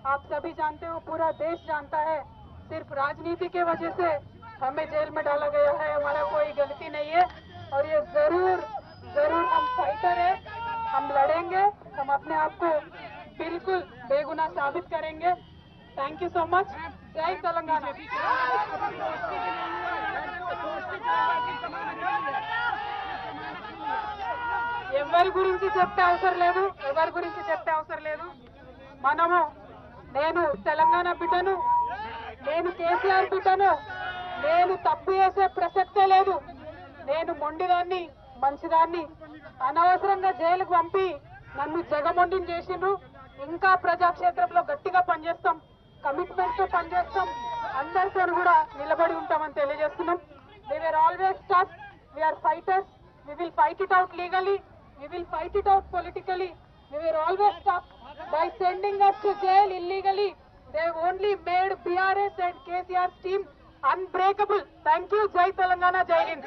आप सभी जानते हो, पूरा देश जानता है, सिर्फ राजनीति के वजह से हमें जेल में डाला गया है। हमारा कोई गलती नहीं है और ये जरूर जरूर हम फाइटर है, हम लड़ेंगे, हम अपने आप को बिल्कुल बेगुनाह साबित करेंगे। Thank you so much. जय तेलंगाना। ఎవరి గురించి చెప్పే అవసరం లేదు, మనము నేను తెలంగాణ బిడ్డను, నేను కేసీఆర్ బిడ్డను, నేను తప్పు చేసే ప్రసక్తే లేదు. నేను మొండిదాన్ని, మంచిదాన్ని, అనవసరంగా జైలుకు పంపి నన్ను జగమొండిని చేసిండ్రు. ఇంకా ప్రజాక్షేత్రంలో గట్టిగా పనిచేస్తాం, కమిట్మెంట్ తో పనిచేస్తాం, అందరితో కూడా నిలబడి ఉంటామని తెలియజేస్తున్నాం. We were always tough, we are fighters, we will fight it out legally, we will fight it out politically. We were always tough. By sending us to jail illegally, they only made BRS and KCR's team unbreakable. Thank you. Jai Telangana, Jai Hind.